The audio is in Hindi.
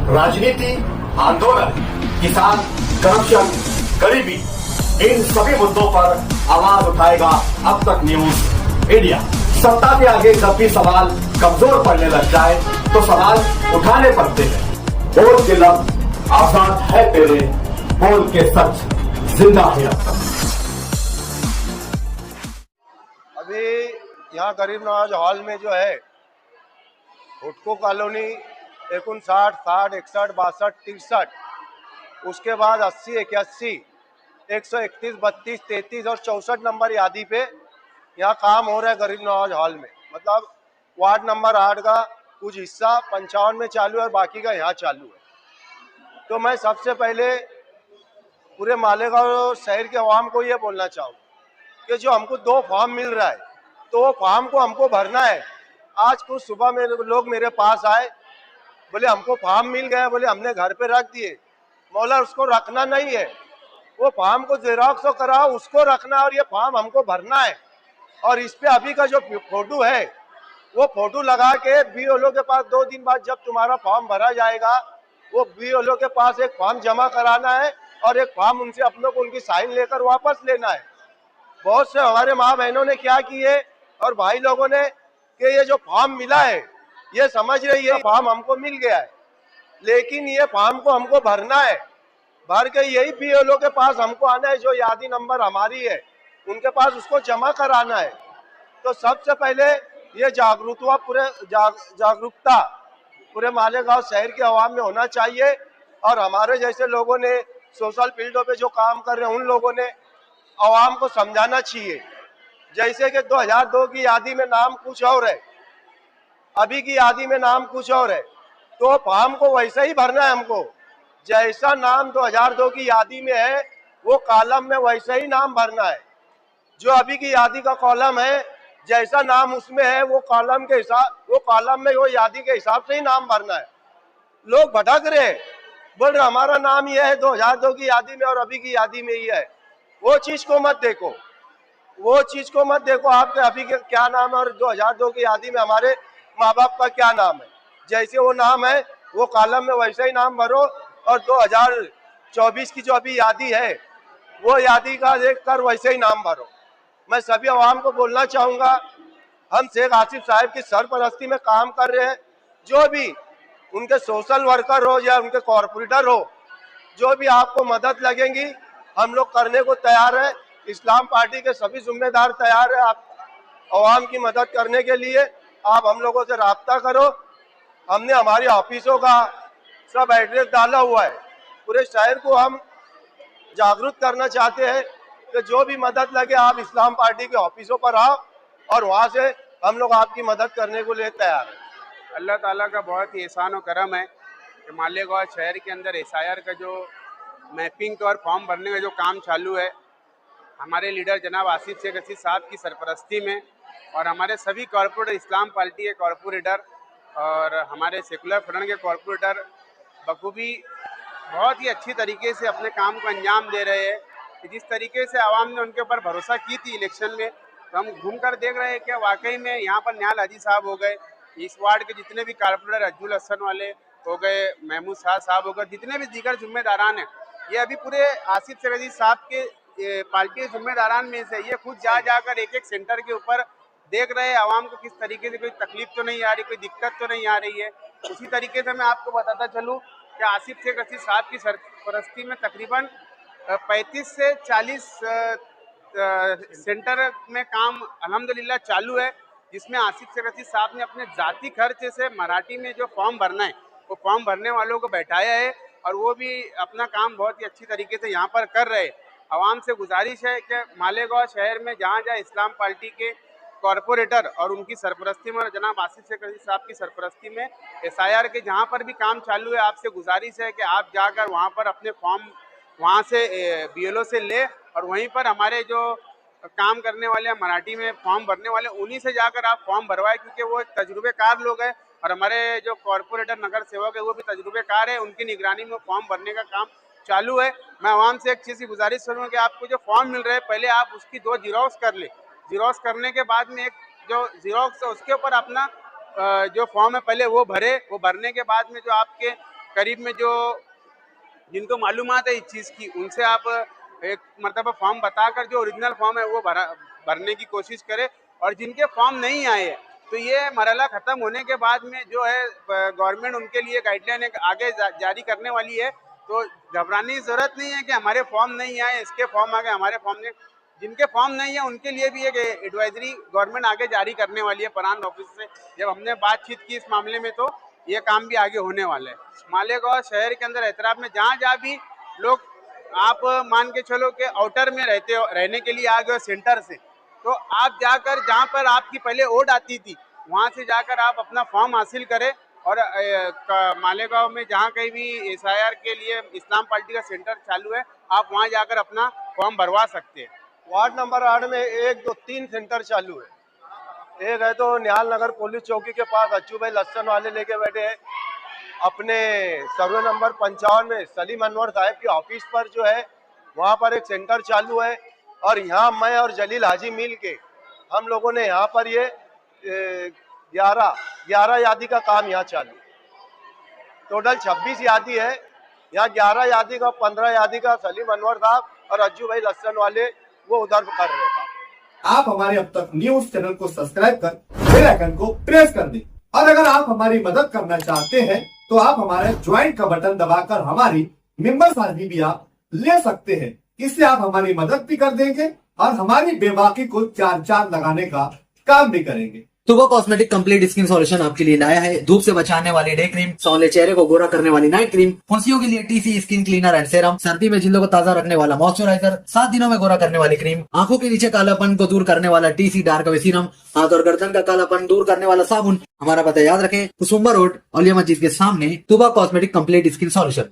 राजनीति, आंदोलन, किसान, करप्शन, गरीबी, इन सभी मुद्दों पर आवाज उठाएगा अब तक न्यूज इंडिया। सत्ता के आगे जब भी सवाल कमजोर पड़ने लग जाए तो सवाल उठाने पड़ते हैं। बोल के लफ्ज आजाद है तेरे, बोल के सच जिंदा है अब तक। अभी यहाँ गरीब नवाज हॉल में जो है हुडको कॉलोनी 59, 60, 61, 62, 63, उसके बाद 80, 81, 131, 32, 33 और 64 नंबर यादी पे यहाँ काम हो रहा है गरीब नवाज हॉल में। मतलब वार्ड नंबर 8 का कुछ हिस्सा 55 में चालू है और बाकी का यहाँ चालू है। तो मैं सबसे पहले पूरे मालेगांव शहर के अवाम को ये बोलना चाहूँ कि जो हमको 2 फॉर्म मिल रहा है तो वो फॉर्म को हमको भरना है। आज कुछ सुबह में लोग मेरे पास आए, बोले हमको फॉर्म मिल गया, बोले हमने घर पे रख दिए। मौला उसको रखना नहीं है, वो फॉर्म को जेरॉक्स तो कराओ, उसको रखना और ये फॉर्म हमको भरना है। और इस पे अभी का जो फोटो है वो फोटो लगा के बीएलओ के पास 2 दिन बाद जब तुम्हारा फॉर्म भरा जाएगा वो बीएलओ के पास एक फॉर्म जमा कराना है और एक फॉर्म उनसे अपनों को उनकी साइन लेकर वापस लेना है। बहुत से हमारे माँ बहनों ने क्या किए और भाई लोगों ने कि ये जो फॉर्म मिला है ये समझ रही है फॉर्म हमको मिल गया है, लेकिन ये फॉर्म को हमको भरना है। भर के यही बीएलओ के पास हमको आना है, जो यादी नंबर हमारी है उनके पास उसको जमा कराना है। तो सबसे पहले ये जागरूकता पूरे मालेगांव शहर के अवाम में होना चाहिए और हमारे जैसे लोगों ने सोशल फील्डों पे जो काम कर रहे हैं उन लोगों ने अवाम को समझाना चाहिए। जैसे कि 2002 की यादी में नाम कुछ और है, अभी की यादी में नाम कुछ और है, तो फॉर्म को वैसे ही भरना है हमको। जैसा नाम 2002 की यादी में है वो कॉलम में वैसे ही नाम भरना है। जो अभी की यादी का कॉलम है जैसा नाम उसमें है वो कॉलम के हिसाब, वो कॉलम में वो यादी के हिसाब से ही नाम भरना है। लोग भटक रहे, बोल रहे हमारा नाम ये है 2002 की यादी में और अभी की यादी में ये है। वो चीज को मत देखो, वो चीज को मत देखो आपके अभी के क्या नाम है और 2002 की यादी में हमारे माँ बाप का क्या नाम है। जैसे वो नाम है वो कॉलम में वैसे ही नाम भरो और 2024 की जो अभी यादी है वो यादी का देखकर वैसे ही नाम भरो। मैं सभी आवाम को बोलना चाहूंगा, हम शेख आसिफ साहब की सरपरस्ती में काम कर रहे हैं। जो भी उनके सोशल वर्कर हो या उनके कॉर्पोरेटर हो, जो भी आपको मदद लगेंगी हम लोग करने को तैयार है। इस्लाम पार्टी के सभी जिम्मेदार तैयार है आप आवाम की मदद करने के लिए। आप हम लोगों से राब्ता करो। हमने हमारी ऑफिसों का सब एड्रेस डाला हुआ है। पूरे शहर को हम जागरूक करना चाहते हैं कि जो भी मदद लगे आप इस्लाम पार्टी के ऑफिसों पर आओ और वहाँ से हम लोग आपकी मदद करने को लिए तैयार हैं। अल्लाह ताला का बहुत ही एहसान और करम है कि मालेगांव शहर के अंदर एसआईआर का जो मैपिंग और फॉर्म भरने का जो काम चालू है हमारे लीडर जनाब आसिफ शेख रशीद साहब की सरपरस्ती में और हमारे सभी कॉरपोरेटर, इस्लाम पार्टी के कॉरपोरेटर और हमारे सेकुलर फ्रंट के कॉरपोरेटर बखूबी बहुत ही अच्छी तरीके से अपने काम को अंजाम दे रहे हैं कि जिस तरीके से आवाम ने उनके ऊपर भरोसा की थी इलेक्शन में, तो हम घूम कर देख रहे हैं कि वाकई में यहाँ पर न्याल हाजी साहब हो गए, इस वार्ड के जितने भी कारपोरेटर अज्जुल हसन वाले हो गए, महमूद शाह साहब हो गए, जितने भी दीगर जिम्मेदारान हैं, ये अभी पूरे आसिफ शेख रशीद साहब के पार्टी के जिम्मेदारान में से ये खुद जा जाकर एक एक सेंटर के ऊपर देख रहे हैं आवाम को किस तरीके से कोई तकलीफ तो नहीं आ रही, कोई दिक्कत तो नहीं आ रही है। उसी तरीके से मैं आपको बताता चलूँ कि आसिफ शेख रशीद साहब की सरपरस्ती में तकरीबन 35 से 40 सेंटर में काम अल्हम्दुलिल्लाह चालू है, जिसमें आसिफ शेख रशीद साहब ने अपने ज़ाती खर्च से मराठी में जो फॉर्म भरना है वो फॉर्म भरने वालों को बैठाया है और वो भी अपना काम बहुत ही अच्छी तरीके से यहाँ पर कर रहे हैं। आवाम से गुजारिश है कि मालेगांव शहर में जहाँ जहाँ इस्लाम पार्टी के कॉरपोरेटर और उनकी सरपरस्ती में और जनाब आसिफ शेख रशीद साहब की सरपरस्ती में एसआईआर के जहाँ पर भी काम चालू है, आपसे गुजारिश है कि आप जाकर वहाँ पर अपने फॉर्म वहाँ से बीएलओ से ले और वहीं पर हमारे जो काम करने वाले हैं मराठी में फॉर्म भरने वाले उन्हीं से जाकर आप फॉर्म भरवाएं, क्योंकि वो तजुर्बेकार लोग हैं और हमारे जो कॉरपोरेटर नगर सेवक है वो भी तजुर्बेकार है, उनकी निगरानी में फॉर्म भरने का काम चालू है। मैं आवाम से एक चीज़ की गुजारिश करूँगा कि आपको जो फॉर्म मिल रहे हैं पहले आप उसकी 2 जीरोक्स कर ले, जीरोक्स करने के बाद में एक जो जीरोक्स है उसके ऊपर अपना जो फॉर्म है पहले वो भरे, वो भरने के बाद में जो आपके करीब में जो जिनको मालूमात है इस चीज़ की, उनसे आप एक मरतबा फॉर्म बताकर जो ओरिजिनल फॉर्म है वो भरने की कोशिश करें। और जिनके फॉर्म नहीं आए हैं तो ये मरहला ख़त्म होने के बाद में जो है गवर्नमेंट उनके लिए गाइडलाइन आगे जारी करने वाली है। तो घबराने की ज़रूरत नहीं है कि हमारे फॉर्म नहीं आए, इसके फॉर्म आ गए, हमारे फॉर्म नहीं। जिनके फॉर्म नहीं है उनके लिए भी एक एडवाइजरी गवर्नमेंट आगे जारी करने वाली है प्रांत ऑफिस से। जब हमने बातचीत की इस मामले में तो ये काम भी आगे होने वाला है। मालेगांव शहर के अंदर एतराफ़ में जहाँ जहाँ भी लोग, आप मान के चलो कि आउटर में रहने के लिए आ गए सेंटर से, तो आप जाकर जहाँ पर आपकी पहले ओट आती थी वहाँ से जाकर आप अपना फॉर्म हासिल करें। और मालेगांव में जहाँ कहीं भी SIR के लिए इस्लाम पार्टी का सेंटर चालू है, आप वहाँ जाकर अपना फॉर्म भरवा सकते हैं। वार्ड नंबर 8 में 1, 2, 3 सेंटर चालू है। एक है तो निहाल नगर पुलिस चौकी के पास अच्छू भाई लस्सन वाले लेके बैठे हैं। अपने सर्वे नंबर 55 में सलीम अनवर साहब की ऑफिस पर जो है वहाँ पर एक सेंटर चालू है। और यहाँ मैं और जलील हाजी मिल के हम लोगों ने यहाँ पर ये 11 यादी का काम यहाँ चालू। टोटल 26 यादी है। यहाँ 11 यादी का 15 यादी का सलीम अनवर साहब और अज्जू भाई लस्सन वाले वो उधर कर रहे हैं। आप हमारे अब तक न्यूज चैनल को सब्सक्राइब कर बेल आइकन को प्रेस कर दें। और अगर आप हमारी मदद करना चाहते हैं तो आप हमारे ज्वाइन का बटन दबाकर हमारी मेंबर्स आईडी भी आप ले सकते हैं। इससे आप हमारी मदद भी कर देंगे और हमारी बेबाकी को चार लगाने का काम भी करेंगे। तुबा कॉस्मेटिक कंप्लीट स्किन सॉल्यूशन आपके लिए लाया है धूप से बचाने वाली डे क्रीम, सौंले चेहरे को गोरा करने वाली नाइट क्रीम, फुंसियों के लिए TC skin cleaner and serum, सर्दी में जिल्दों को ताजा रखने वाला मॉइस्चराइजर, 7 दिनों में गोरा करने वाली क्रीम, आंखों के नीचे कालापन को दूर करने वाला TC डार्क वे सीरम, हाथ और गर्दन का कालापन दूर करने वाला साबुन। हमारा पता याद रखें, कुसुम्बा रोड, औलिया मस्जिद के सामने, तुबा कॉस्मेटिक कंप्लीट स्किन सॉल्यूशन।